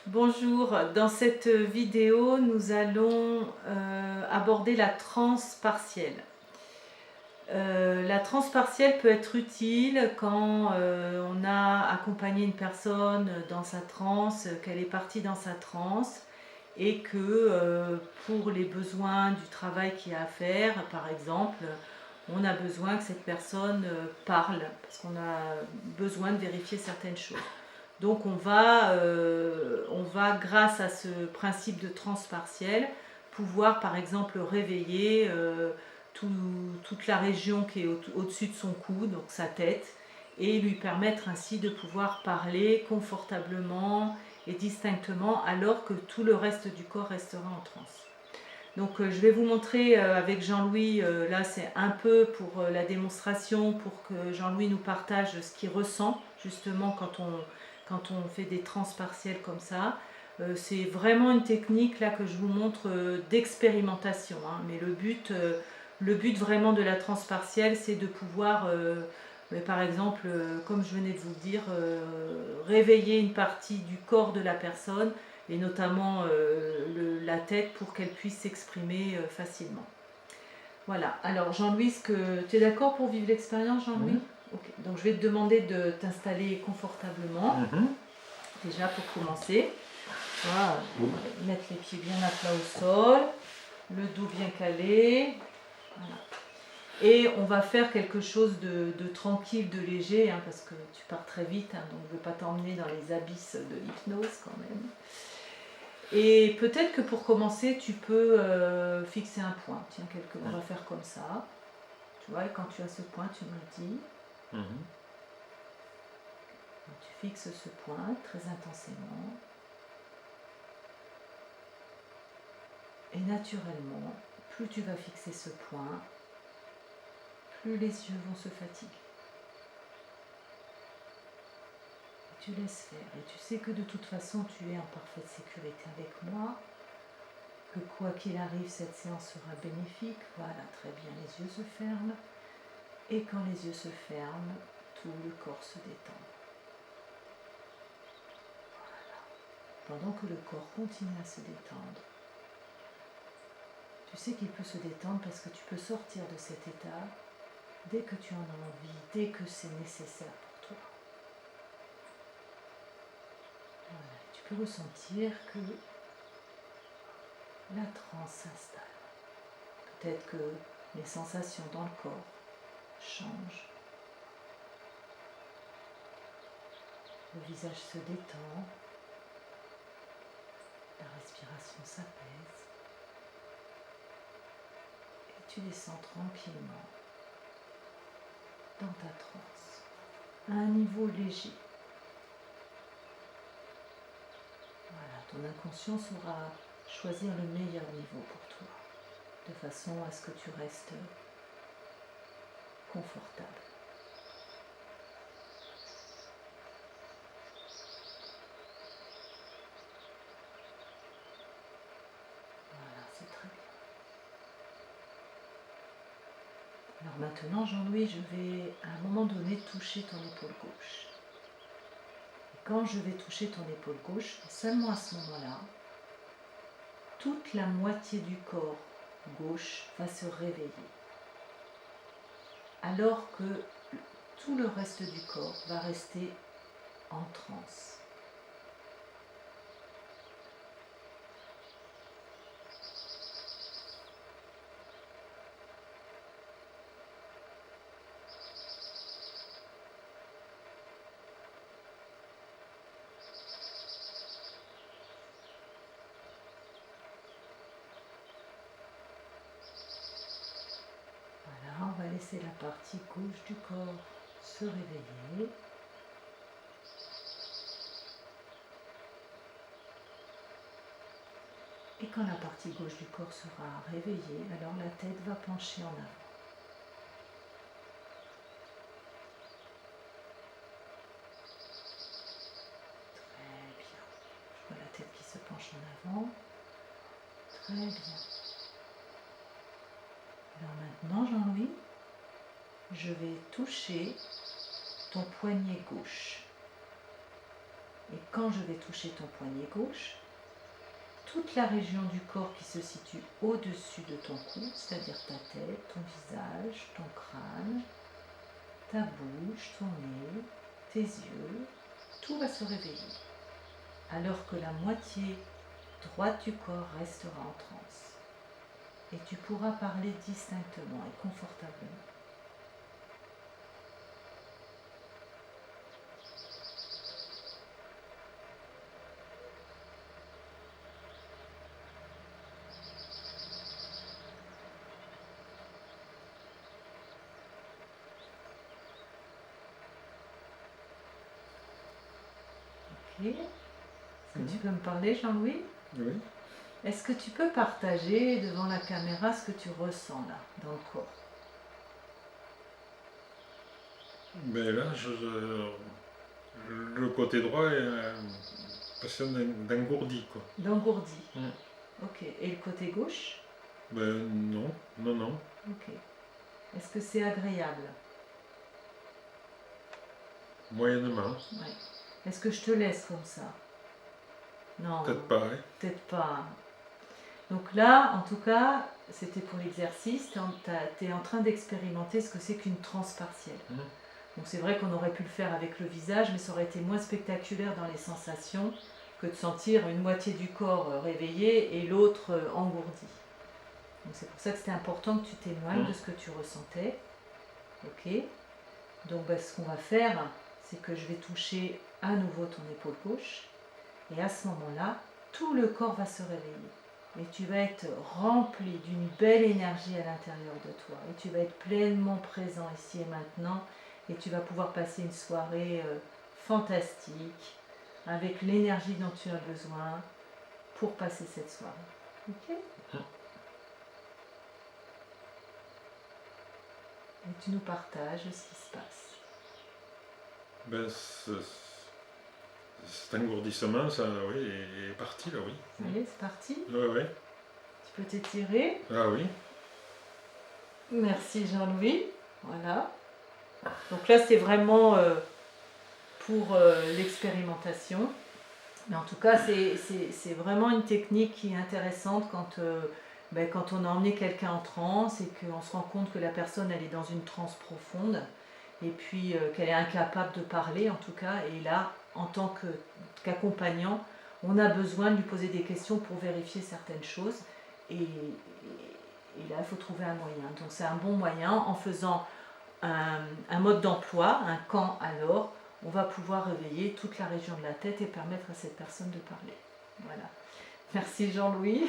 Bonjour, dans cette vidéo, nous allons aborder la transe partielle. La transe partielle peut être utile quand on a accompagné une personne dans sa transe, qu'elle est partie dans sa transe et que pour les besoins du travail qu'il y a à faire, par exemple, on a besoin que cette personne parle parce qu'on a besoin de vérifier certaines choses. Donc on va, grâce à ce principe de transe partielle, pouvoir par exemple réveiller toute la région qui est au-dessus de son cou, donc sa tête, et lui permettre ainsi de pouvoir parler confortablement et distinctement alors que tout le reste du corps restera en transe. Donc je vais vous montrer avec Jean-Louis, là c'est un peu pour la démonstration, pour que Jean-Louis nous partage ce qu'il ressent justement quand on fait des transes partielles comme ça. C'est vraiment une technique là que je vous montre d'expérimentation, hein, mais le but vraiment de la transe partielle, c'est de pouvoir, par exemple, comme je venais de vous le dire, réveiller une partie du corps de la personne et notamment la tête pour qu'elle puisse s'exprimer facilement. Voilà. Alors Jean-Louis, tu es d'accord pour vivre l'expérience, Jean-Louis? Ok. Donc je vais te demander de t'installer confortablement, déjà pour commencer. Voilà. Mettre les pieds bien à plat au sol, le dos bien calé. Voilà. Et on va faire quelque chose de tranquille, de léger, hein, parce que tu pars très vite, hein, donc je ne veux pas t'emmener dans les abysses de l'hypnose quand même. Et peut-être que pour commencer, tu peux fixer un point. Tiens, on va faire comme ça. Tu vois, et quand tu as ce point, tu me le dis. Tu fixes ce point très intensément. Et naturellement, plus tu vas fixer ce point, plus les yeux vont se fatiguer. Et tu laisses faire. Et tu sais que de toute façon, tu es en parfaite sécurité avec moi. Que quoi qu'il arrive, cette séance sera bénéfique. Voilà, très bien, les yeux se ferment. Et quand les yeux se ferment, tout le corps se détend. Voilà. Pendant que le corps continue à se détendre, tu sais qu'il peut se détendre parce que tu peux sortir de cet état dès que tu en as envie, dès que c'est nécessaire pour toi. Voilà. Tu peux ressentir que la transe s'installe. Peut-être que les sensations dans le corps changent. Le visage se détend, la respiration s'apaise et tu descends tranquillement dans ta transe, à un niveau léger. Voilà, ton inconscient saura choisir le meilleur niveau pour toi, de façon à ce que tu restes confortable. Voilà, c'est très bien. Alors maintenant, Jean-Louis, je vais à un moment donné toucher ton épaule gauche. Et quand je vais toucher ton épaule gauche, seulement à ce moment-là, toute la moitié du corps gauche va se réveiller. Alors que tout le reste du corps va rester en transe. Voilà, on va laisser la partie gauche du corps se réveiller. Et quand la partie gauche du corps sera réveillée, alors la tête va pencher en avant. Très bien. Je vois la tête qui se penche en avant. Très bien. Alors maintenant, Jean-Louis, je vais toucher ton poignet gauche. Et quand je vais toucher ton poignet gauche, toute la région du corps qui se situe au-dessus de ton cou, c'est-à-dire ta tête, ton visage, ton crâne, ta bouche, ton nez, tes yeux, tout va se réveiller. Alors que la moitié droite du corps restera en transe. Et tu pourras parler distinctement et confortablement. Ok. Est-ce que tu peux me parler, Jean-Louis? Oui. Est-ce que tu peux partager devant la caméra ce que tu ressens là, dans le corps? Ben là, le côté droit est passion d'engourdi, quoi. D'engourdi. Mm. Ok. Et le côté gauche? Ben non, non, non. Ok. Est-ce que c'est agréable? Moyennement. Ouais. Est-ce que je te laisse comme ça? Non. Peut-être pas, hein. Peut-être pas. Donc là, en tout cas, c'était pour l'exercice, tu es en train d'expérimenter ce que c'est qu'une transe partielle. Mm. Donc c'est vrai qu'on aurait pu le faire avec le visage, mais ça aurait été moins spectaculaire dans les sensations que de sentir une moitié du corps réveillée et l'autre engourdi. Donc c'est pour ça que c'était important que tu t'éloignes de ce que tu ressentais. Ok. Donc ce qu'on va faire, c'est que je vais toucher à nouveau ton épaule gauche. Et à ce moment-là, tout le corps va se réveiller. Et tu vas être rempli d'une belle énergie à l'intérieur de toi. Et tu vas être pleinement présent ici et maintenant. Et tu vas pouvoir passer une soirée fantastique, avec l'énergie dont tu as besoin pour passer cette soirée. Ok? Et tu nous partages ce qui se passe. Ben, cet engourdissement, ça, oui, est parti, là, oui. Ça y est, c'est parti. Oui, oui. Tu peux t'étirer. Ah oui. Merci Jean-Louis. Voilà. Donc là, c'est vraiment pour l'expérimentation. Mais en tout cas, c'est vraiment une technique qui est intéressante quand on a emmené quelqu'un en transe et qu'on se rend compte que la personne, elle est dans une transe profonde et puis qu'elle est incapable de parler en tout cas. Et là, en tant qu'accompagnant, on a besoin de lui poser des questions pour vérifier certaines choses. Et là, il faut trouver un moyen. Donc c'est un bon moyen en faisant un mode d'emploi, un quand alors, on va pouvoir réveiller toute la région de la tête et permettre à cette personne de parler. Voilà. Merci Jean-Louis.